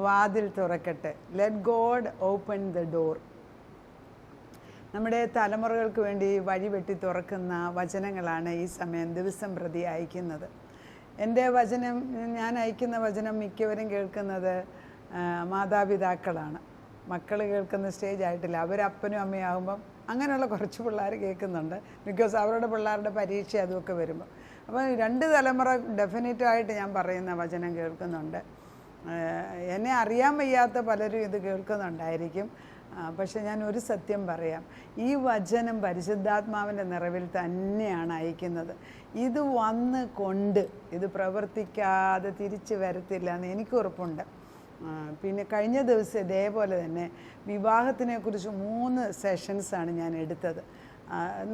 വാതിൽ തുറക്കട്ടെ. Let God open the door. നമ്മുടെ തലമുറകൾക്ക് വേണ്ടി വഴിവെട്ടി തുറക്കുന്ന വചനങ്ങളാണ് ഈ സമയം ദിവസം പ്രതി അയക്കുന്നത്. എൻ്റെ വചനം, ഞാൻ അയക്കുന്ന വചനം മിക്കവരും കേൾക്കുന്നത് മാതാപിതാക്കളാണ്. മക്കൾ കേൾക്കുന്ന സ്റ്റേജ് ആയിട്ടില്ല. അവരപ്പനും അമ്മയാകുമ്പം അങ്ങനെയുള്ള കുറച്ച് പിള്ളേർ കേൾക്കുന്നുണ്ട്. ബിക്കോസ് അവരുടെ പിള്ളേരുടെ പരീക്ഷ അതുമൊക്കെ വരുമ്പോൾ. അപ്പോൾ 2 തലമുറ ഡെഫിനറ്റായിട്ട് ഞാൻ പറയുന്ന വചനം കേൾക്കുന്നുണ്ട്. എന്നെ അറിയാൻ വയ്യാത്ത പലരും ഇത് കേൾക്കുന്നുണ്ടായിരിക്കും. പക്ഷെ ഞാൻ ഒരു സത്യം പറയാം, ഈ വചനം പരിശുദ്ധാത്മാവിൻ്റെ നിറവിൽ തന്നെയാണ് അയക്കുന്നത്. ഇത് വന്ന് കൊണ്ട് ഇത് പ്രവർത്തിക്കാതെ തിരിച്ചു വരത്തില്ല എന്ന് എനിക്ക് ഉറപ്പുണ്ട്. പിന്നെ കഴിഞ്ഞ ദിവസം ഇതേപോലെ തന്നെ വിവാഹത്തിനെക്കുറിച്ച് 3 സെഷൻസാണ് ഞാൻ എടുത്തത്.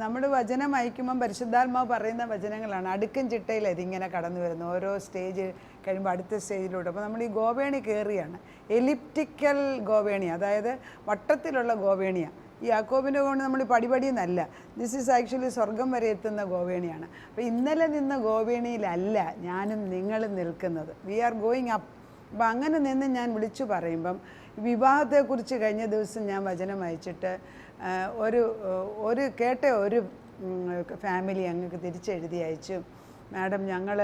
നമ്മൾ വചനം അയക്കുമ്പം പരിശുദ്ധാത്മാവ് പറയുന്ന വചനങ്ങളാണ്. അടുക്കും ചിട്ടയിൽ ഇതിങ്ങനെ കടന്നു വരുന്നത്. ഓരോ സ്റ്റേജ് കഴിയുമ്പോൾ അടുത്ത സ്റ്റേജിലൂടെ. അപ്പോൾ നമ്മൾ ഈ ഗോവേണി കയറിയാണ്. എലിപ്റ്റിക്കൽ ഗോവേണി, അതായത് വട്ടത്തിലുള്ള ഗോവേണിയാണ്. ഈ യാക്കോബിൻ്റെ കൊണ്ട് നമ്മൾ പടിപടിയെന്നല്ല, ദിസ് ഈസ് ആക്ച്വലി സ്വർഗം വരെ എത്തുന്ന ഗോവേണിയാണ്. അപ്പോൾ ഇന്നലെ നിന്ന ഗോവേണിയിലല്ല ഞാനും നിങ്ങളും നിൽക്കുന്നത്. We are going up. അപ്പോൾ അങ്ങനെ നിന്ന് ഞാൻ വിളിച്ചു പറയുമ്പം വിവാഹത്തെക്കുറിച്ച് കഴിഞ്ഞ ദിവസം ഞാൻ വചനം അയച്ചിട്ട് ഒരു ഫാമിലി ഞങ്ങൾക്ക് തിരിച്ചെഴുതി അയച്ചു. മാഡം, ഞങ്ങൾ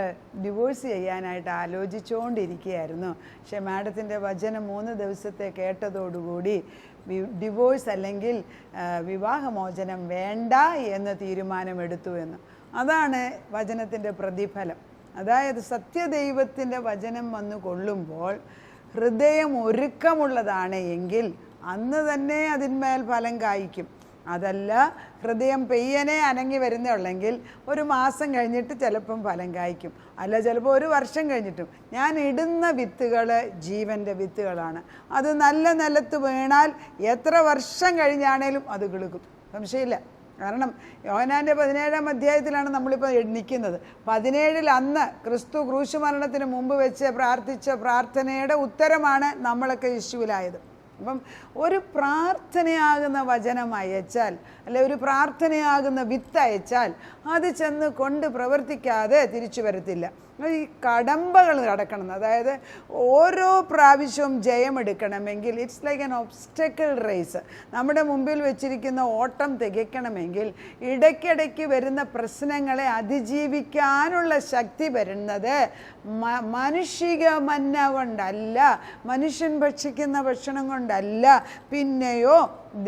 ഡിവോഴ്സ് ചെയ്യാനായിട്ട് ആലോചിച്ചുകൊണ്ടിരിക്കുകയായിരുന്നു. പക്ഷേ മാഡത്തിൻ്റെ വചനം 3 ദിവസത്തെ കേട്ടതോടുകൂടി ഡിവോഴ്സ് അല്ലെങ്കിൽ വിവാഹമോചനം വേണ്ട എന്ന് തീരുമാനമെടുത്തു എന്ന്. അതാണ് വചനത്തിൻ്റെ പ്രതിഫലം. അതായത് സത്യദൈവത്തിൻ്റെ വചനം വന്നു കൊള്ളുമ്പോൾ ഹൃദയം ഒരുക്കമുള്ളതാണ് എങ്കിൽ അന്ന് തന്നെ അതിന്മേൽ ഫലം കായ്ക്കും. അതല്ല, ഹൃദയം പെയ്യനെ അനങ്ങി വരുന്നുള്ളെങ്കിൽ 1 മാസം കഴിഞ്ഞിട്ട് ചിലപ്പം ഫലം കായ്ക്കും. അല്ല, ചിലപ്പോൾ 1 വർഷം കഴിഞ്ഞിട്ടും. ഞാൻ ഇടുന്ന വിത്തുകൾ ജീവൻ്റെ വിത്തുകളാണ്. അത് നല്ല നിലത്ത് വീണാൽ എത്ര വർഷം കഴിഞ്ഞാണേലും അത് കിളുക്കും, സംശയമില്ല. കാരണം യോഹന്നാൻ്റെ 17-ാം അധ്യായത്തിലാണ് നമ്മളിപ്പോൾ നിൽക്കുന്നത്. 17-ൽ അന്ന് ക്രിസ്തു ക്രൂശ് മരണത്തിന് മുമ്പ് വെച്ച് പ്രാർത്ഥിച്ച പ്രാർത്ഥനയുടെ ഉത്തരമാണ് നമ്മളൊക്കെ യേശുവിലായത്. അപ്പം ഒരു പ്രാർത്ഥനയാകുന്ന വചനം അയച്ചാൽ, അല്ലെ ഒരു പ്രാർത്ഥനയാകുന്ന വിത്ത് അയച്ചാൽ അത് ചെന്ന് കൊണ്ട് പ്രവർത്തിക്കാതെ തിരിച്ചു വരത്തില്ല. ഈ കടമ്പകൾ നടക്കണം. അതായത് ഓരോ പ്രാവശ്യവും ജയമെടുക്കണമെങ്കിൽ it's like an obstacle race. നമ്മുടെ മുമ്പിൽ വെച്ചിരിക്കുന്ന ഓട്ടം തികയ്ക്കണമെങ്കിൽ ഇടയ്ക്കിടയ്ക്ക് വരുന്ന പ്രശ്നങ്ങളെ അതിജീവിക്കാനുള്ള ശക്തി വരുന്നത് മാനുഷിക മന്ന കൊണ്ടല്ല, മനുഷ്യൻ ഭക്ഷിക്കുന്ന ഭക്ഷണം കൊണ്ടല്ല, പിന്നെയോ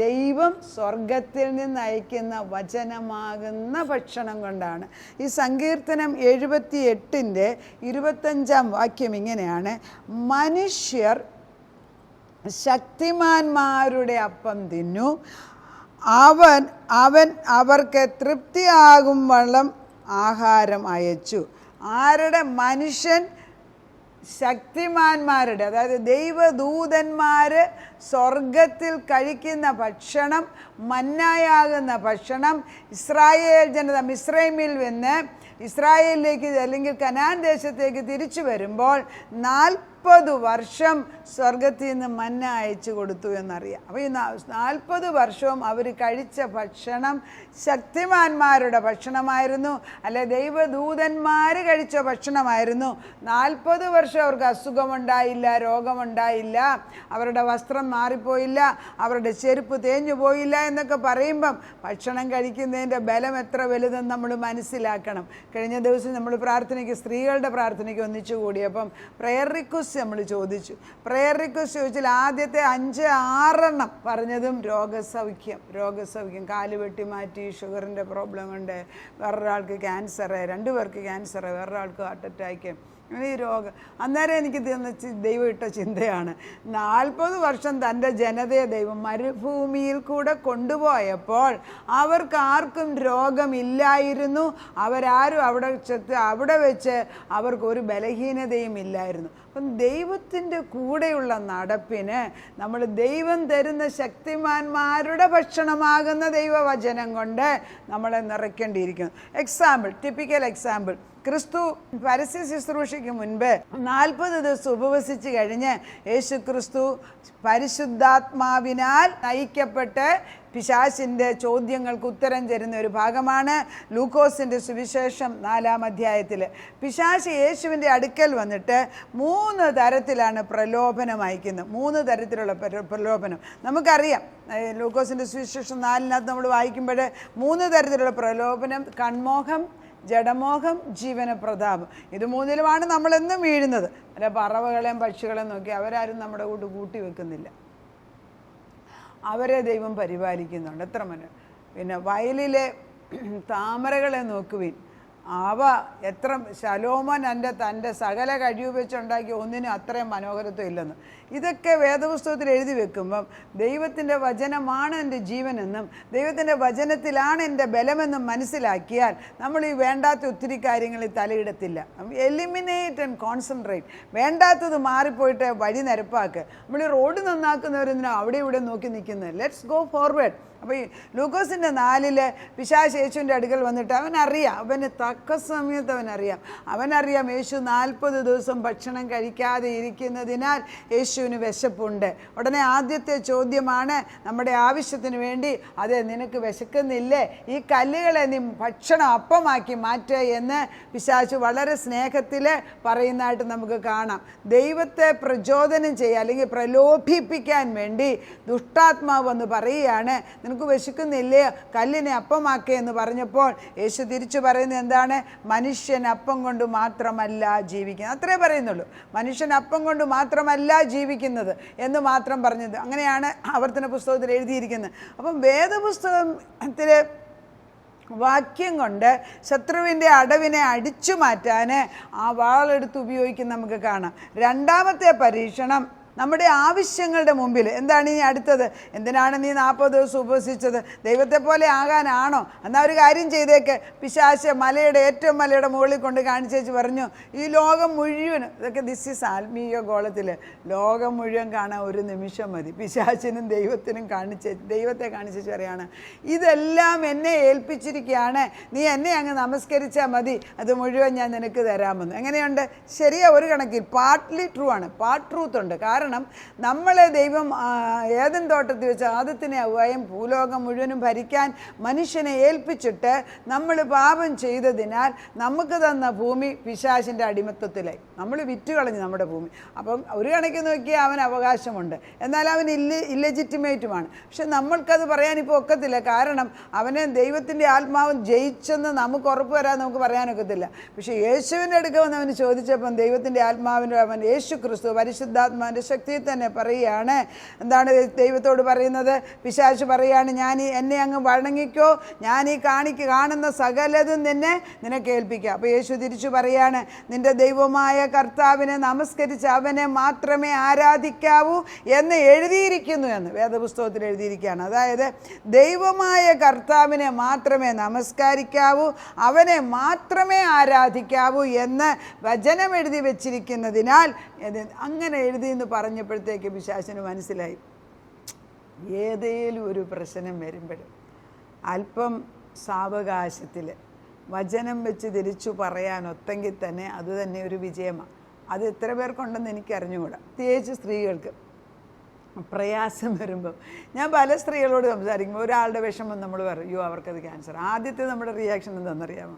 ദൈവം സ്വർഗത്തിൽ നിന്ന് അയക്കുന്ന വചനമാകുന്ന ഭക്ഷണം കൊണ്ടാണ്. ഈ സങ്കീർത്തനം 78-ന്റെ 25-ാം വാക്യം ഇങ്ങനെയാണ്: മനുഷ്യർ ശക്തിമാന്മാരുടെ അപ്പം തിന്നു, അവൻ അവർക്ക് തൃപ്തിയാകും വണ്ണം ആഹാരം അയച്ചു. ആരുടെ? മനുഷ്യൻ ശക്തിമാന്മാരുടെ, അതായത് ദൈവദൂതന്മാർ സ്വർഗത്തിൽ കഴിക്കുന്ന ഭക്ഷണം, മന്നായാകുന്ന ഭക്ഷണം, ഇസ്രായേൽ ജനത മിസ്രൈമിൽ നിന്ന് ഇസ്രായേലിലേക്ക് അല്ലെങ്കിൽ കനാൻ ദേശത്തേക്ക് തിരിച്ചു വരുമ്പോൾ 40 വർഷം സ്വർഗത്തിൽ നിന്ന് മന്ന അയച്ചു കൊടുത്തു എന്നറിയാം. അപ്പോൾ ഈ 40 വർഷവും അവർ കഴിച്ച ഭക്ഷണം ശക്തിമാന്മാരുടെ ഭക്ഷണമായിരുന്നു, അല്ലെ ദൈവദൂതന്മാർ കഴിച്ച ഭക്ഷണമായിരുന്നു. 40 വർഷം അവർക്ക് അസുഖമുണ്ടായില്ല, രോഗമുണ്ടായില്ല, അവരുടെ വസ്ത്രം മാറിപ്പോയില്ല, അവരുടെ ചെരുപ്പ് തേഞ്ഞു പോയില്ല എന്നൊക്കെ പറയുമ്പം ഭക്ഷണം കഴിക്കുന്നതിൻ്റെ ബലം എത്ര വലുതെന്ന് നമ്മൾ മനസ്സിലാക്കണം. കഴിഞ്ഞ ദിവസം നമ്മൾ പ്രാർത്ഥനയ്ക്ക്, സ്ത്രീകളുടെ പ്രാർത്ഥനയ്ക്ക് ഒന്നിച്ചു കൂടിയപ്പം പ്രെയർ റിക്വസ്റ്റ് നമ്മൾ ചോദിച്ചു. പ്രെയർ റിക്വസ്റ്റ് ചോദിച്ചാൽ ആദ്യത്തെ 5-6 എണ്ണം പറഞ്ഞതും രോഗസൗഖ്യം. കാല് വെട്ടി മാറ്റി, ഷുഗറിൻ്റെ പ്രോബ്ലം കൊണ്ട്, വേറൊരാൾക്ക് ക്യാൻസർ, 2 പേർക്ക് ക്യാൻസർ, വേറൊരാൾക്ക് ഹാർട്ട് അറ്റാക്ക്, ഈ രോഗം. അന്നേരം എനിക്ക് ദൈവം ഇട്ട ചിന്തയാണ്, 40 വർഷം തൻ്റെ ജനതയെ ദൈവം മരുഭൂമിയിൽ കൂടെ കൊണ്ടുപോയപ്പോൾ അവർക്കാർക്കും രോഗമില്ലായിരുന്നു. അവരാരും അവിടെ വെച്ച് അവർക്കൊരു ബലഹീനതയും ഇല്ലായിരുന്നു. അപ്പം ദൈവത്തിൻ്റെ കൂടെയുള്ള നടപ്പിന് നമ്മൾ ദൈവം തരുന്ന ശക്തിമാന്മാരുടെ ഭക്ഷണമാകുന്ന ദൈവവചനം കൊണ്ട് നമ്മളെ നിറയ്ക്കേണ്ടിയിരിക്കുന്നു. ടിപ്പിക്കൽ എക്സാമ്പിൾ, ക്രിസ്തു പരസ്യ ശുശ്രൂഷയ്ക്ക് മുൻപ് 40 ദിവസം ഉപവസിച്ച് കഴിഞ്ഞ് യേശു ക്രിസ്തു പരിശുദ്ധാത്മാവിനാൽ നയിക്കപ്പെട്ട് പിശാചിൻ്റെ ചോദ്യങ്ങൾക്ക് ഉത്തരം തരുന്ന ഒരു ഭാഗമാണ് ലൂക്കോസിൻ്റെ സുവിശേഷം 4-ാം അധ്യായത്തിൽ. പിശാച് യേശുവിൻ്റെ അടുക്കൽ വന്നിട്ട് 3 തരത്തിലാണ് പ്രലോഭനം അയക്കുന്നത്. 3 തരത്തിലുള്ള പ്രലോഭനം നമുക്കറിയാം. ലൂക്കോസിൻ്റെ സുവിശേഷം 4-നകത്ത് നമ്മൾ വായിക്കുമ്പോൾ 3 തരത്തിലുള്ള പ്രലോഭനം: കൺമോഹം, ജഡമോഹം, ജീവനപ്രതാപം. ഇത് 3-ലുമാണ് നമ്മളെന്നും വീഴുന്നത്. അല്ല, പറവകളെയും പക്ഷികളെയും നോക്കി അവരാരും നമ്മുടെ കൂട്ടി വെക്കുന്നില്ല. അവരെ ദൈവം പരിപാലിക്കുന്നുണ്ട്. എത്ര പിന്നെ വയലിലെ താമരകളെ നോക്കുവിൻ, അവ എത്ര ശലോമോൻ തൻ്റെ സകല കഴിവ് വെച്ചുണ്ടാക്കിയ ഒന്നിനും അത്രയും മനോഹരത്വം ഇല്ലെന്ന്. ഇതൊക്കെ വേദപുസ്തകത്തിൽ എഴുതി വെക്കുമ്പം ദൈവത്തിൻ്റെ വചനമാണ് എൻ്റെ ജീവനെന്നും ദൈവത്തിൻ്റെ വചനത്തിലാണ് എൻ്റെ ബലമെന്നും മനസ്സിലാക്കിയാൽ നമ്മൾ ഈ വേണ്ടാത്ത ഒത്തിരി കാര്യങ്ങളിൽ തലയിടത്തില്ല. Eliminate and concentrate. വേണ്ടാത്തത് മാറിപ്പോയിട്ട് വഴി നിരപ്പാക്കുക. നമ്മൾ ഈ റോഡ് നന്നാക്കുന്നവരെന്തിനാ അവിടെ ഇവിടെ നോക്കി നിൽക്കുന്നത്? Let's go forward. അപ്പോൾ ഈ ലൂക്കോസിൻ്റെ 4-ല് പിശാച് യേശുവിൻ്റെ അടുക്കൽ വന്നിട്ട് അവനറിയാം, അവന് തക്ക സമയത്ത് അവനറിയാം യേശു 40 ദിവസം ഭക്ഷണം കഴിക്കാതെ ഇരിക്കുന്നതിനാൽ യേശുവിന് വിശപ്പുണ്ട്. ഉടനെ ആദ്യത്തെ ചോദ്യമാണ് നമ്മുടെ ആവശ്യത്തിന് വേണ്ടി, അതെ നിനക്ക് വിശക്കുന്നില്ലേ, ഈ കല്ലുകളെ നീ അപ്പമാക്കി മാറ്റുക എന്ന് പിശാച് വളരെ സ്നേഹത്തിൽ പറയുന്നതായിട്ട് നമുക്ക് കാണാം. ദൈവത്തെ പ്രചോദനം ചെയ്യുക അല്ലെങ്കിൽ പ്രലോഭിപ്പിക്കാൻ വേണ്ടി ദുഷ്ടാത്മാവ് വന്ന് പറയുകയാണ്, നിനക്ക് വിശക്കുന്നില്ലേ, കല്ലിനെ അപ്പമാക്കേ എന്ന് പറഞ്ഞപ്പോൾ യേശു തിരിച്ചു പറയുന്നത് എന്താണ്? മനുഷ്യൻ അപ്പം കൊണ്ട് മാത്രമല്ല ജീവിക്കുന്നത്. അത്രേ പറയുന്നുള്ളൂ. മനുഷ്യൻ അപ്പം കൊണ്ട് മാത്രമല്ല ജീവിക്കുന്നത് എന്ന് മാത്രം പറഞ്ഞത്. അങ്ങനെയാണ് ആവർത്തന പുസ്തകത്തിൽ എഴുതിയിരിക്കുന്നത്. അപ്പം വേദപുസ്തകത്തിലെ വാക്യം കൊണ്ട് ശത്രുവിൻ്റെ അടവിനെ അടിച്ചു മാറ്റാൻ ആ വാളെടുത്ത് ഉപയോഗിക്കുന്ന നമുക്ക് കാണാം. രണ്ടാമത്തെ പരീക്ഷണം നമ്മുടെ ആവശ്യങ്ങളുടെ മുമ്പിൽ. എന്താണ് ഇനി അടുത്തത്? എന്തിനാണ് നീ 40 ദിവസം ഉപവസിച്ചത്? ദൈവത്തെ പോലെ ആകാനാണോ? എന്നാൽ ഒരു കാര്യം ചെയ്തേക്ക്. പിശാച് ഏറ്റവും മലയുടെ മുകളിൽ കൊണ്ട് കാണിച്ചേച്ച് പറഞ്ഞു, ഈ ലോകം മുഴുവനും, ഇതൊക്കെ ദിസ് ഈസ് ആത്മീയ ഗോളത്തിൽ, ലോകം മുഴുവൻ കാണാൻ ഒരു നിമിഷം മതി. പിശാചിനും ദൈവത്തിനും ദൈവത്തെ കാണിച്ചേച്ച് പറയാണ്, ഇതെല്ലാം എന്നെ ഏൽപ്പിച്ചിരിക്കുകയാണ്, നീ എന്നെ അങ്ങ് നമസ്കരിച്ചാൽ മതി, അത് മുഴുവൻ ഞാൻ നിനക്ക് തരാമെന്ന്. എങ്ങനെയുണ്ട്? ശരിയാ, ഒരു കണക്കിൽ പാർട്ട്ലി ട്രൂ ആണ്, പാർട്ട് ട്രൂത്ത് ഉണ്ട്. കാരണം നമ്മളെ ദൈവം ഏദൻ തോട്ടത്തിൽ വെച്ച് ആദത്തിനെ അവയും ഭൂലോകം മുഴുവനും ഭരിക്കാൻ മനുഷ്യനെ ഏൽപ്പിച്ചിട്ട് നമ്മൾ പാപം ചെയ്തതിനാൽ നമുക്ക് തന്ന ഭൂമി പിശാചിൻ്റെ അടിമത്തത്തിലായി. നമ്മൾ വിറ്റുകളഞ്ഞു നമ്മുടെ ഭൂമി. അപ്പം ഒരു കണക്കിന് നോക്കിയാൽ അവന് അവകാശമുണ്ട്, എന്നാൽ അവൻ ഇല്ലെജിറ്റിമേറ്റുമാണ്. പക്ഷെ നമ്മൾക്കത് പറയാനിപ്പോൾ ഒക്കത്തില്ല. കാരണം അവനെ ദൈവത്തിൻ്റെ ആത്മാവ് ജയിച്ചെന്ന് നമുക്ക് ഉറപ്പ് വരാൻ നമുക്ക് പറയാനൊക്കത്തില്ല. പക്ഷേ യേശുവിൻ്റെ അടുക്ക വന്ന് അവന് ചോദിച്ചപ്പം ദൈവത്തിൻ്റെ ആത്മാവിൻ്റെ അവൻ യേശു ക്രിസ്തു പരിശുദ്ധാത്മാവിൻ്റെ ശക്തിയിൽ തന്നെ പറയുകയാണ്. എന്താണ് ദൈവത്തോട് പറയുന്നത്? പിശാച് പറയുകയാണ്, എന്നെ അങ്ങ് വണങ്ങിക്കോ, ഞാൻ ഈ കാണുന്ന സകലതും നിനക്ക് ഏൽപ്പിക്കാം. അപ്പോൾ യേശു തിരിച്ചു പറയാണ്, നിന്റെ ദൈവമായ കർത്താവിനെ നമസ്കരിച്ച് അവനെ മാത്രമേ ആരാധിക്കാവൂ എന്ന് എഴുതിയിരിക്കുന്നു എന്ന് വേദപുസ്തകത്തിൽ എഴുതിയിരിക്കുകയാണ്. അതായത് ദൈവമായ കർത്താവിനെ മാത്രമേ നമസ്കരിക്കാവൂ, അവനെ മാത്രമേ ആരാധിക്കാവൂ എന്ന് വചനം എഴുതി വെച്ചിരിക്കുന്നതിനാൽ അങ്ങനെ എഴുതിയെന്ന് പറഞ്ഞപ്പോഴത്തേക്ക് പിശാചിന് മനസ്സിലായി, ഏതേലും ഒരു പ്രശ്നം വരുമ്പോഴും അല്പം സാവകാശത്തിൽ വചനം വെച്ച് തിരിച്ചു പറയാനൊത്തെങ്കിൽ തന്നെ അത് തന്നെ ഒരു വിജയമാണ്. അത് എത്ര പേർക്കുണ്ടെന്ന് എനിക്കറിഞ്ഞുകൂടാ. പ്രത്യേകിച്ച് സ്ത്രീകൾക്ക് പ്രയാസം വരുമ്പം ഞാൻ പല സ്ത്രീകളോട് സംസാരിക്കുമ്പോൾ ഒരാളുടെ വിഷമം നമ്മൾ പറയും, അയ്യോ അവർക്കത് ക്യാൻസർ. ആദ്യത്തെ നമ്മുടെ റിയാക്ഷൻ എന്താണെന്നറിയാമോ?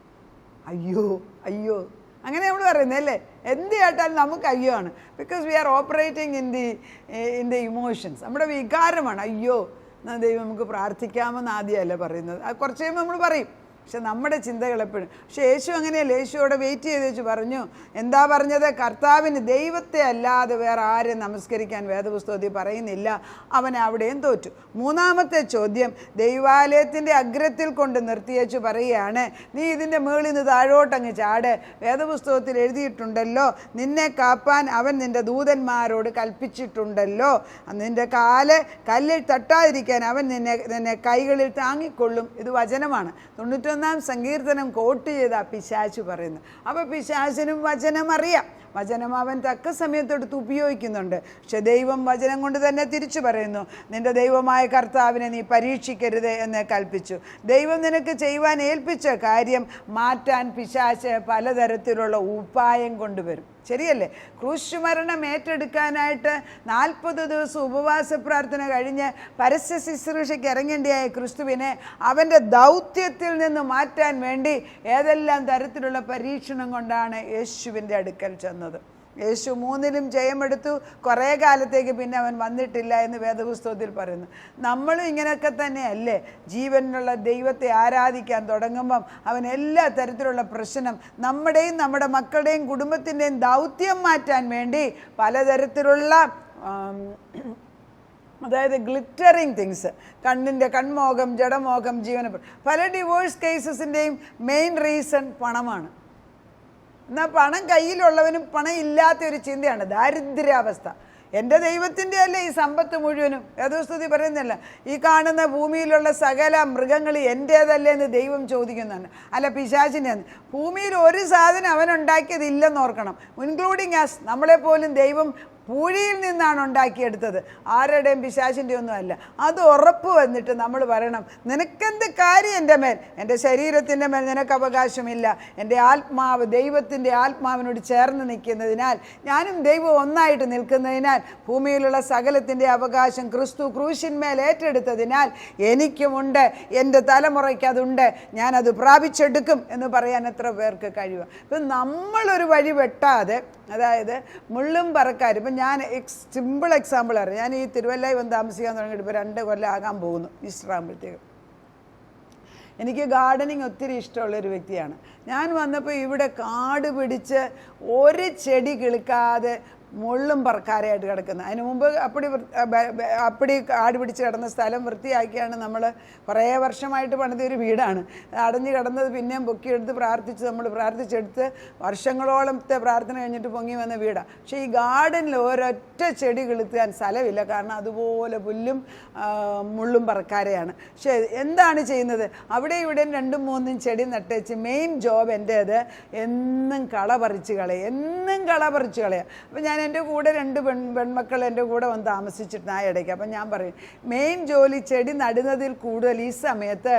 അയ്യോ അയ്യോ, അങ്ങനെ നമ്മൾ പറയുന്നത് അല്ലേ? എന്ത് കേട്ടാലും നമുക്ക് അയ്യോ ആണ്. Because we are operating in the emotions. നമ്മുടെ വികാരമാണ് അയ്യോ. ദൈവം നമുക്ക് പ്രാർത്ഥിക്കാമെന്ന് ആദ്യമല്ല പറയുന്നത്, അത് കുറച്ച് കഴിയുമ്പോൾ നമ്മൾ പറയും. പക്ഷെ നമ്മുടെ ചിന്തകൾ എപ്പോഴും. പക്ഷെ യേശു അങ്ങനെയല്ല. യേശു അവിടെ വെയിറ്റ് ചെയ്ത് വെച്ച് പറഞ്ഞു, എന്താ പറഞ്ഞത്? കർത്താവിന് ദൈവത്തെ അല്ലാതെ വേറെ ആരും നമസ്കരിക്കാൻ വേദപുസ്തകത്തിൽ പറയുന്നില്ല. അവൻ അവിടെയും തോറ്റു. മൂന്നാമത്തെ ചോദ്യം ദൈവാലയത്തിൻ്റെ അഗ്രത്തിൽ കൊണ്ട് നിർത്തിയേച്ചു പറയുകയാണ്, നീ ഇതിൻ്റെ മുകളിൽ നിന്ന് താഴോട്ടങ്ങ് ചാട്. വേദപുസ്തകത്തിൽ എഴുതിയിട്ടുണ്ടല്ലോ, നിന്നെ കാപ്പാൻ അവൻ നിൻ്റെ ദൂതന്മാരോട് കൽപ്പിച്ചിട്ടുണ്ടല്ലോ. നിൻ്റെ കാല് കല്ലിൽ തട്ടാതിരിക്കാൻ അവൻ നിന്നെ കൈകളിൽ താങ്ങിക്കൊള്ളും. ഇത് വചനമാണ്. 99 151 സങ്കീർത്തനം കോട്ട് ചെയ്താ പിശാച് പറയുന്നത്. അപ്പോൾ പിശാചിനും വചനം അറിയാം, വചനം അവൻ തക്ക സമയത്തെടുത്ത് ഉപയോഗിക്കുന്നുണ്ട്. പക്ഷെ ദൈവം വചനം കൊണ്ട് തന്നെ തിരിച്ചു പറയുന്നു, നിന്റെ ദൈവമായ കർത്താവിനെ നീ പരീക്ഷിക്കരുത് എന്ന് കൽപ്പിച്ചു. ദൈവം നിനക്ക് ചെയ്യുവാൻ ഏൽപ്പിച്ച കാര്യം മാറ്റാൻ പിശാച് പലതരത്തിലുള്ള ഉപായം കൊണ്ടുവരും. ശരിയല്ലേ? ക്രൂശുമരണം ഏറ്റെടുക്കാനായിട്ട് 40 ദിവസം ഉപവാസ പ്രാർത്ഥന കഴിഞ്ഞ് പരസ്യ ശുശ്രൂഷയ്ക്ക് ഇറങ്ങേണ്ടിയായ ക്രിസ്തുവിനെ അവൻ്റെ ദൗത്യത്തിൽ നിന്ന് മാറ്റാൻ വേണ്ടി ഏതെല്ലാം തരത്തിലുള്ള പരീക്ഷണം കൊണ്ടാണ് യേശുവിൻ്റെ അടുക്കൽ ചെന്നത്. യേശു 3ലും ജയമെടുത്തു, കുറേ കാലത്തേക്ക് പിന്നെ അവൻ വന്നിട്ടില്ല എന്ന് വേദപുസ്തകത്തിൽ പറയുന്നു. നമ്മളും ഇങ്ങനെയൊക്കെ തന്നെയല്ലേ? ജീവനുള്ള ദൈവത്തെ ആരാധിക്കാൻ തുടങ്ങുമ്പം അവൻ എല്ലാ തരത്തിലുള്ള പ്രശ്നം, നമ്മുടെയും നമ്മുടെ മക്കളുടെയും കുടുംബത്തിൻ്റെയും ദൗത്യം മാറ്റാൻ വേണ്ടി പലതരത്തിലുള്ള അതായത് ഗ്ലിറ്ററിങ് തിങ്സ്, കൺമോഹം, ജഡമോഹം, പല ഡിവോഴ്സ് കേസസിൻ്റെയും മെയിൻ റീസൺ പണമാണ്. എന്നാൽ പണം കയ്യിലുള്ളവനും പണം ഇല്ലാത്ത ഒരു ചിന്തയാണ് ദാരിദ്ര്യാവസ്ഥ. എൻ്റെ ദൈവത്തിൻ്റെ അല്ലേ ഈ സമ്പത്ത് മുഴുവനും? വേദപുസ്തകത്തിൽ പറയുന്നില്ല, ഈ കാണുന്ന ഭൂമിയിലുള്ള സകല മൃഗങ്ങൾ എൻ്റേതല്ലേ എന്ന് ദൈവം ചോദിക്കുന്നതാണ്. അല്ല, പിശാചിൻ്റെ. ഭൂമിയിൽ ഒരു സാധനം അവനുണ്ടാക്കിയതില്ലെന്ന് ഓർക്കണം, ഇൻക്ലൂഡിങ് അസ്. നമ്മളെപ്പോലും ദൈവം പൂഴിയിൽ നിന്നാണ് ഉണ്ടാക്കിയെടുത്തത്, ആരുടെയും പിശാചിൻ്റെ ഒന്നും അല്ല. അത് ഉറപ്പ് വന്നിട്ട് നമ്മൾ പറയണം, നിനക്കെന്ത് കാര്യം എൻ്റെ മേൽ, എൻ്റെ ശരീരത്തിൻ്റെ മേൽ നിനക്ക് അവകാശമില്ല. എൻ്റെ ആത്മാവ് ദൈവത്തിൻ്റെ ആത്മാവിനോട് ചേർന്ന് നിൽക്കുന്നതിനാൽ, ഞാനും ദൈവം ഒന്നായിട്ട് നിൽക്കുന്നതിനാൽ, ഭൂമിയിലുള്ള സകലത്തിൻ്റെ അവകാശം ക്രിസ്തു ക്രൂശിന്മേൽ ഏറ്റെടുത്തതിനാൽ എനിക്കുമുണ്ട്, എൻ്റെ തലമുറയ്ക്ക് അതുണ്ട്, ഞാനത് പ്രാപിച്ചെടുക്കും എന്ന് പറയാൻ എത്ര പേർക്ക് കഴിയും? ഇപ്പം നമ്മളൊരു വഴി വെട്ടാതെ, അതായത് മുള്ളും പറക്കാരും. ഇപ്പം ഞാൻ സിമ്പിൾ എക്സാമ്പിൾ അറിയാം. ഞാൻ ഈ തിരുവല്ലയിൽ വന്ന് താമസിക്കാൻ തുടങ്ങിയിട്ട് ഇപ്പോൾ 2 കൊല്ലം ആകാൻ പോകുന്നു. ഈസ്റ്റർ ആകുമ്പോഴത്തേക്ക് എനിക്ക് ഗാർഡനിങ് ഒത്തിരി ഇഷ്ടമുള്ളൊരു വ്യക്തിയാണ്. ഞാൻ വന്നപ്പോൾ ഇവിടെ കാട് പിടിച്ച് ഒരു ചെടി കിളുക്കാതെ മുള്ളും പറക്കാരായിട്ട് കിടക്കുന്നത്. അതിന് മുമ്പ് അപ്പടി കാട് പിടിച്ച് കിടന്ന സ്ഥലം വൃത്തിയാക്കിയാണ് നമ്മൾ കുറേ വർഷമായിട്ട് പണിതൊരു വീടാണ്. അടഞ്ഞു കിടന്നത് പിന്നെയും പൊക്കിയെടുത്ത് നമ്മൾ പ്രാർത്ഥിച്ചെടുത്ത് വർഷങ്ങളോളത്തെ പ്രാർത്ഥന കഴിഞ്ഞിട്ട് പൊങ്ങി വന്ന വീടാണ്. പക്ഷേ ഈ ഗാർഡനിൽ ഒരൊറ്റ ചെടി കിളുത്താൻ സ്ഥലമില്ല, കാരണം അതുപോലെ പുല്ലും മുള്ളും പറക്കാരെയാണ്. പക്ഷേ എന്താണ് ചെയ്യുന്നത്? അവിടെ ഇവിടെ 2ഉം 3ഉം ചെടി നട്ടേച്ച് മെയിൻ ജോബ് എൻ്റേത് എന്നും കള പറിച്ച് കളയും. അപ്പോൾ ഞാൻ എൻ്റെ കൂടെ 2 പെൺമക്കൾ എൻ്റെ കൂടെ വന്ന് താമസിച്ചിട്ട് ആ ഇടയ്ക്ക്. അപ്പം ഞാൻ പറയും, മെയിൻ ജോലി ചെടി നടുന്നതിൽ കൂടുതൽ ഈ സമയത്ത്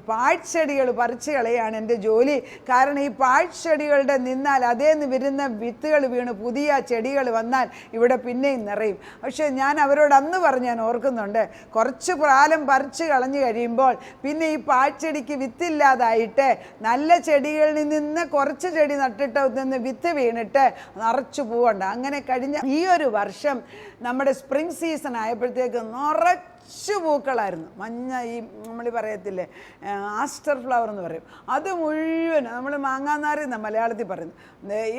പാഴ്ചെടികൾ പറിച്ച് കളയാണ് എൻ്റെ ജോലി. കാരണം ഈ പാഴ്ചെടികളുടെ നിന്നാൽ അതേന്ന് വരുന്ന വിത്തുകൾ വീണ് പുതിയ ചെടികൾ വന്നാൽ ഇവിടെ പിന്നെയും നിറയും. പക്ഷേ ഞാൻ അവരോട് അന്ന് പറഞ്ഞ് ഞാൻ ഓർക്കുന്നുണ്ട്, കുറച്ച് പ്രാലം പറിച്ച് കളഞ്ഞു കഴിയുമ്പോൾ പിന്നെ ഈ പാഴ്ചെടിക്ക് വിത്തില്ലാതായിട്ട് നല്ല ചെടികളിൽ നിന്ന് കുറച്ച് ചെടി നട്ടിട്ട് നിന്ന് വിത്ത് വീണിട്ട് നിറച്ചു പോവണ്ട. അങ്ങനെ കഴിഞ്ഞ ഈ ഒരു വർഷം നമ്മുടെ സ്പ്രിംഗ് സീസൺ ആയപ്പോഴത്തേക്ക് നിറച്ചു പൂക്കളായിരുന്നു. മഞ്ഞ, ഈ നമ്മൾ പറയത്തില്ലേ ആസ്റ്റർ ഫ്ലവർ എന്ന് പറയും, അത് മുഴുവൻ നമ്മൾ മാങ്ങാനാറി എന്നാണ് മലയാളത്തിൽ പറയുന്നത്.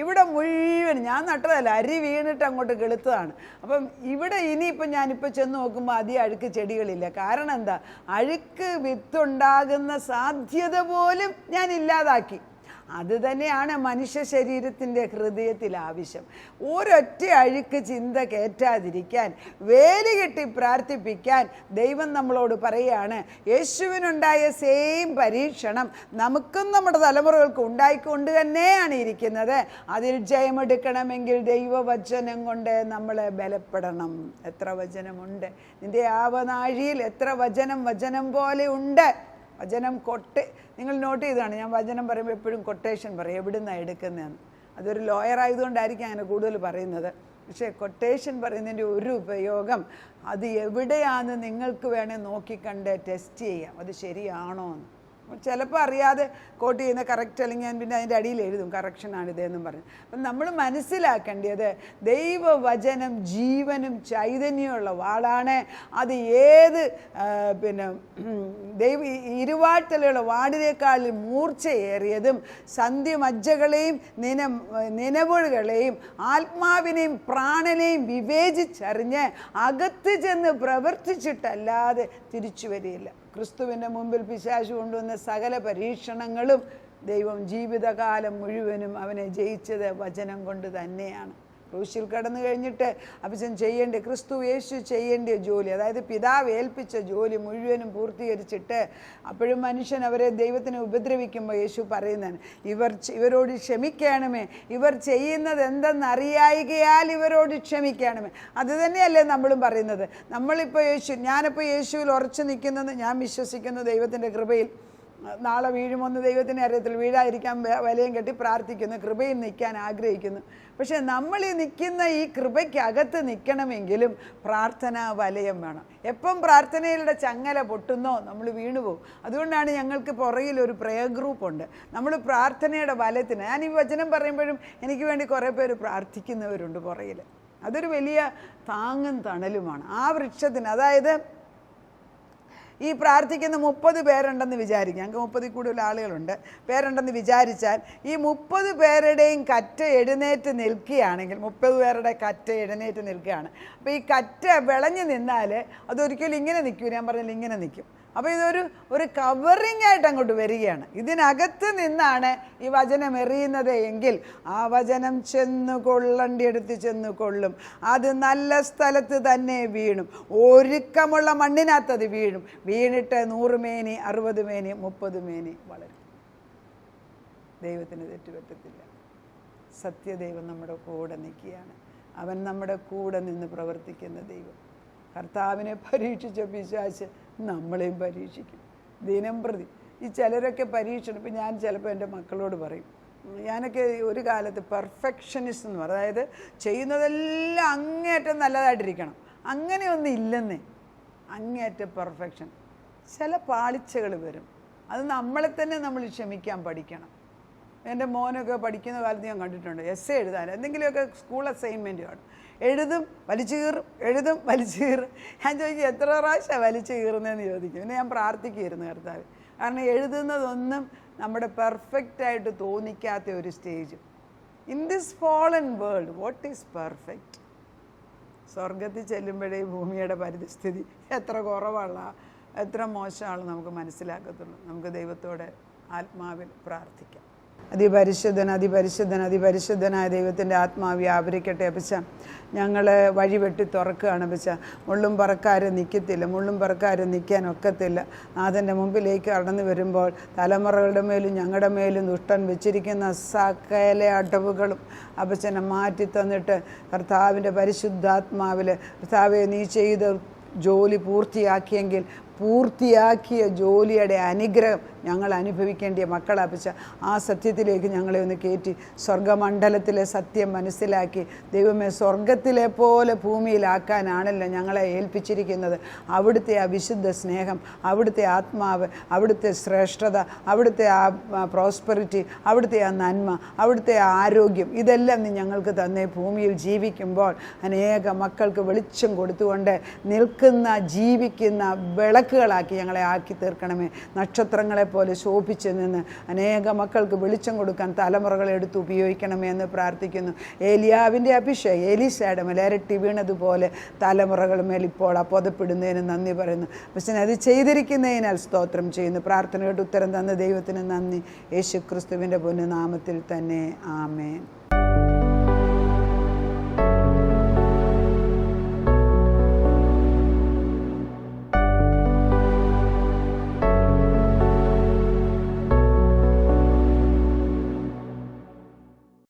ഇവിടെ മുഴുവൻ ഞാൻ നട്ടതല്ല, അരി വീണിട്ട് അങ്ങോട്ട് കിളുത്തതാണ്. അപ്പം ഇവിടെ ഇനിയിപ്പം ഞാനിപ്പോൾ ചെന്ന് നോക്കുമ്പോൾ അധികം അഴുക്ക് ചെടികളില്ല. കാരണം എന്താ? അഴുക്ക് വിത്തുണ്ടാകുന്ന സാധ്യത പോലും ഞാൻ ഇല്ലാതാക്കി. അത് തന്നെയാണ് മനുഷ്യ ശരീരത്തിൻ്റെ ഹൃദയത്തിൽ ആവശ്യം. ഒരൊറ്റ അഴുക്ക് ചിന്ത കയറ്റാതിരിക്കാൻ, വേലി കെട്ടി പ്രാർത്ഥിപ്പിക്കാൻ ദൈവം നമ്മളോട് പറയുകയാണ്. യേശുവിനുണ്ടായ സെയിം പരീക്ഷണം നമുക്കും നമ്മുടെ തലമുറകൾക്ക് ഉണ്ടായിക്കൊണ്ട് തന്നെയാണ് ഇരിക്കുന്നത്. അതിൽ ജയമെടുക്കണമെങ്കിൽ ദൈവവചനം കൊണ്ട് നമ്മൾ ബലപ്പെടണം. എത്ര വചനമുണ്ട് നിൻ്റെ ആവനാഴിയിൽ, എത്ര വചനം പോലെ ഉണ്ട്. വചനം നിങ്ങൾ നോട്ട് ചെയ്തതാണ്, ഞാൻ വചനം പറയുമ്പോൾ എപ്പോഴും കൊട്ടേഷൻ പറയും, എവിടെ നിന്നാണ് എടുക്കുന്നതെന്ന്. അതൊരു ലോയർ ആയതുകൊണ്ടായിരിക്കും അങ്ങനെ കൂടുതൽ പറയുന്നത്. പക്ഷേ കൊട്ടേഷൻ പറയുന്നതിൻ്റെ ഒരു ഉപയോഗം, അത് എവിടെയാണെന്ന് നിങ്ങൾക്ക് വേണേൽ നോക്കിക്കണ്ട് ടെസ്റ്റ് ചെയ്യാം, അത് ശരിയാണോ എന്ന്. ചിലപ്പോൾ അറിയാതെ കോട്ട് ചെയ്യുന്ന കറക്റ്റ്, അല്ലെങ്കിൽ ഞാൻ പിന്നെ അതിൻ്റെ അടിയിൽ എഴുതും കറക്ഷനാണിതെന്നും പറഞ്ഞു. അപ്പം നമ്മൾ മനസ്സിലാക്കേണ്ടത് ദൈവവചനം ജീവനും ചൈതന്യമുള്ള വാളാണ്. അത് ഏത് ഇരുവാഴ്ത്തലുള്ള വാടിനേക്കാളും മൂർച്ചയേറിയതും സന്ധ്യമജ്ജകളെയും നിലവുകളെയും ആത്മാവിനെയും പ്രാണനെയും വിവേചിച്ചറിഞ്ഞ് അകത്ത് ചെന്ന് പ്രവർത്തിച്ചിട്ടല്ലാതെ തിരിച്ചു വരികയില്ല. ക്രിസ്തുവിൻ്റെ മുമ്പിൽ പിശാച് കൊണ്ടുവന്ന സകല പരീക്ഷണങ്ങളും ദൈവം ജീവിതകാലം മുഴുവനും അവനെ ജയിച്ചത് വചനം കൊണ്ട് തന്നെയാണ്. ക്രൂശിൽ കടന്നു കഴിഞ്ഞിട്ട് അപ്പച്ചൻ ചെയ്യേണ്ട ക്രിസ്തു യേശു ചെയ്യേണ്ട ജോലി, അതായത് പിതാവ് ഏൽപ്പിച്ച ജോലി മുഴുവനും പൂർത്തീകരിച്ചിട്ട് അപ്പോഴും മനുഷ്യൻ അവരെ ദൈവത്തിനെ ഉപദ്രവിക്കുമ്പോൾ യേശു പറയുന്നതാണ്, ഇവരോട് ക്ഷമിക്കണമേ, ഇവർ ചെയ്യുന്നത് എന്തെന്നറിയായികയാൽ ഇവരോട് ക്ഷമിക്കണമേ. അത് തന്നെയല്ലേ നമ്മളും പറയുന്നത്. നമ്മളിപ്പോൾ ഞാനിപ്പോൾ യേശുവിൽ ഉറച്ചു നിൽക്കുന്നത്, ഞാൻ വിശ്വസിക്കുന്ന ദൈവത്തിൻ്റെ കൃപയിൽ. നാളെ വീഴുമൊന്ന് ദൈവത്തിന് അറിയത്തില്ല, വീഴാതിരിക്കാൻ വലയം കെട്ടി പ്രാർത്ഥിക്കുന്നു, കൃപയിൽ നിൽക്കാൻ ആഗ്രഹിക്കുന്നു. പക്ഷേ നമ്മൾ ഈ നിൽക്കുന്ന ഈ കൃപയ്ക്കകത്ത് നിൽക്കണമെങ്കിലും പ്രാർത്ഥനാ വലയം വേണം. എപ്പം പ്രാർത്ഥനയിലൂടെ ചങ്ങല പൊട്ടുന്നോ നമ്മൾ വീണുപോകും. അതുകൊണ്ടാണ് ഞങ്ങൾക്ക് പുറകിലൊരു പ്രയർ ഗ്രൂപ്പുണ്ട്. നമ്മൾ പ്രാർത്ഥനയുടെ വലയത്തിന്, ഞാൻ ഈ വചനം പറയുമ്പോഴും എനിക്ക് വേണ്ടി കുറേ പേര് പ്രാർത്ഥിക്കുന്നവരുണ്ട് പുറകിൽ. അതൊരു വലിയ താങ്ങും തണലുമാണ് ആ വൃക്ഷത്തിന്. അതായത് ഈ പ്രാർത്ഥിക്കുന്ന 30 പേരുണ്ടെന്ന് വിചാരിക്കുക, ഞങ്ങൾക്ക് 30 കൂടുതൽ ആളുകളുണ്ട്, പേരുണ്ടെന്ന് വിചാരിച്ചാൽ ഈ 30 പേരുടെയും കറ്റ എഴുന്നേറ്റ് നിൽക്കുകയാണെങ്കിൽ, 30 പേരുടെ കറ്റ എഴുന്നേറ്റ് നിൽക്കുകയാണ്. അപ്പോൾ ഈ കറ്റ വിളഞ്ഞു നിന്നാൽ അതൊരിക്കലും ഇങ്ങനെ നിൽക്കൂ, ഞാൻ പറഞ്ഞില്ല ഇങ്ങനെ നിൽക്കും. അപ്പോൾ ഇതൊരു കവറിങ് ആയിട്ട് അങ്ങോട്ട് വരികയാണ്. ഇതിനകത്ത് നിന്നാണ് ഈ വചനം എറിയുന്നത് എങ്കിൽ ആ വചനം ചെന്ന് കൊള്ളണ്ടിയെടുത്ത് ചെന്ന് കൊള്ളും. അത് നല്ല സ്ഥലത്ത് തന്നെ വീണും, ഒരുക്കമുള്ള മണ്ണിനകത്തത് വീഴും. വീണിട്ട് 100 മേനി 60 മേനി 30 മേനി വളരും. ദൈവത്തിന് തെറ്റുപറ്റത്തില്ല. സത്യദൈവം നമ്മുടെ കൂടെ നിൽക്കുകയാണ്. അവൻ നമ്മുടെ കൂടെ നിന്ന് പ്രവർത്തിക്കുന്ന ദൈവം. കർത്താവിനെ പരീക്ഷിച്ച പിശാച് നമ്മളെയും പരീക്ഷിക്കും ദിനം പ്രതി. ഈ ചിലരൊക്കെ പരീക്ഷണം, ഇപ്പം ഞാൻ ചിലപ്പോൾ എൻ്റെ മക്കളോട് പറയും, ഞാനൊക്കെ ഒരു കാലത്ത് പെർഫെക്ഷനിസ്റ്റ് എന്ന് പറയും, അതായത് ചെയ്യുന്നതെല്ലാം അങ്ങേയറ്റം നല്ലതായിട്ടിരിക്കണം. അങ്ങനെയൊന്നും ഇല്ലെന്നേ, അങ്ങേയറ്റം പെർഫെക്ഷൻ. ചില പാളിച്ചകൾ വരും, അത് നമ്മളെ തന്നെ നമ്മൾ ക്ഷമിക്കാൻ പഠിക്കണം. എൻ്റെ മോനൊക്കെ പഠിക്കുന്ന കാലത്ത് ഞാൻ കണ്ടിട്ടുണ്ട്, എസ്സേ എഴുതാൻ എന്തെങ്കിലുമൊക്കെ സ്കൂൾ അസൈൻമെൻറ്റ് കാണും, എഴുതും വലിച്ചു കീറും, എഴുതും വലിച്ചു കീറും. ഞാൻ ചോദിക്കും എത്ര പ്രാവശ്യമാണ് വലിച്ചു കീറുന്നതെന്ന് ചോദിക്കും. പിന്നെ ഞാൻ പ്രാർത്ഥിക്കുമായിരുന്നു കർത്താവ്. കാരണം എഴുതുന്നതൊന്നും നമ്മുടെ പെർഫെക്റ്റായിട്ട് തോന്നിക്കാത്ത ഒരു stage. In this fallen world what is perfect? സ്വർഗത്തിൽ ചെല്ലുമ്പോഴേ ഭൂമിയുടെ പരിസ്ഥിതി എത്ര കുറവുള്ള, എത്ര മോശമാണ് നമുക്ക് മനസ്സിലാക്കത്തുള്ളൂ. നമുക്ക് ദൈവത്തോടെ ആത്മാവിൽ പ്രാർത്ഥിക്കാം. അതിപരിശുദ്ധൻ അതിപരിശുദ്ധൻ അതിപരിശുദ്ധനായ ദൈവത്തിൻ്റെ ആത്മാവ് വ്യാപരിക്കട്ടെ. അപ്പച്ച ഞങ്ങൾ വഴി വെട്ടി തുറക്കുകയാണ് അപ്പച്ച. മുള്ളും പറക്കാരും നിൽക്കത്തില്ല, മുള്ളും പറക്കാരും നിൽക്കാൻ ഒക്കത്തില്ല. നാഥൻ്റെ മുമ്പിലേക്ക് കടന്നു വരുമ്പോൾ തലമുറകളുടെ മേലും ഞങ്ങളുടെ മേലും ദുഷ്ടൻ വെച്ചിരിക്കുന്ന സകല അടവുകളും അപ്പച്ചനെ മാറ്റി തന്നിട്ട് കർത്താവിൻ്റെ പരിശുദ്ധാത്മാവിൽ, കർത്താവെ നീ ചെയ്ത ജോലി പൂർത്തിയാക്കിയെങ്കിൽ പൂർത്തിയാക്കിയ ജോലിയുടെ അനുഗ്രഹം ഞങ്ങൾ അനുഭവിക്കേണ്ടിയ മക്കളാപ്പിച്ച ആ സത്യത്തിലേക്ക് ഞങ്ങളെ ഒന്ന് കയറ്റി സ്വർഗമണ്ഡലത്തിലെ സത്യം മനസ്സിലാക്കി ദൈവമേ സ്വർഗത്തിലെ പോലെ ഭൂമിയിലാക്കാനാണല്ലോ ഞങ്ങളെ ഏൽപ്പിച്ചിരിക്കുന്നത്. അവിടുത്തെ ആ വിശുദ്ധ സ്നേഹം, അവിടുത്തെ ആത്മാവ്, അവിടുത്തെ ശ്രേഷ്ഠത, അവിടുത്തെ ആ പ്രോസ്പെറിറ്റി, അവിടുത്തെ ആ നന്മ, അവിടുത്തെ ആ ആരോഗ്യം, ഇതെല്ലാം നീ ഞങ്ങൾക്ക് തന്നെ ഭൂമിയിൽ ജീവിക്കുമ്പോൾ അനേക മക്കൾക്ക് വെളിച്ചം കൊടുത്തുകൊണ്ട് നിൽക്കുന്ന ജീവിക്കുന്ന വിളക്കുകളാക്കി ഞങ്ങളെ ആക്കി തീർക്കണമേ. നക്ഷത്രങ്ങളെ പോലെ ശോഭിച്ചു നിന്ന് അനേക മക്കൾക്ക് വെളിച്ചം കൊടുക്കാൻ തലമുറകളെ എടുത്ത് ഉപയോഗിക്കണമേ എന്ന് പ്രാർത്ഥിക്കുന്നു. ഏലിയാവിൻ്റെ അഭിഷേകം എലീശയുടെ മേൽ ഇരട്ടി വീണതുപോലെ തലമുറകളുടെ മേൽ ഇപ്പോൾ അപ്പൊതപ്പെടുന്നതിന് നന്ദി പറയുന്നു. പക്ഷേ അത് ചെയ്തിരിക്കുന്നതിനാൽ സ്തോത്രം ചെയ്യുന്നു. പ്രാർത്ഥനയുടെ ഉത്തരം തന്ന ദൈവത്തിന് നന്ദി. യേശു ക്രിസ്തുവിൻ്റെ പൊന്നു നാമത്തിൽ തന്നെ ആമേൻ.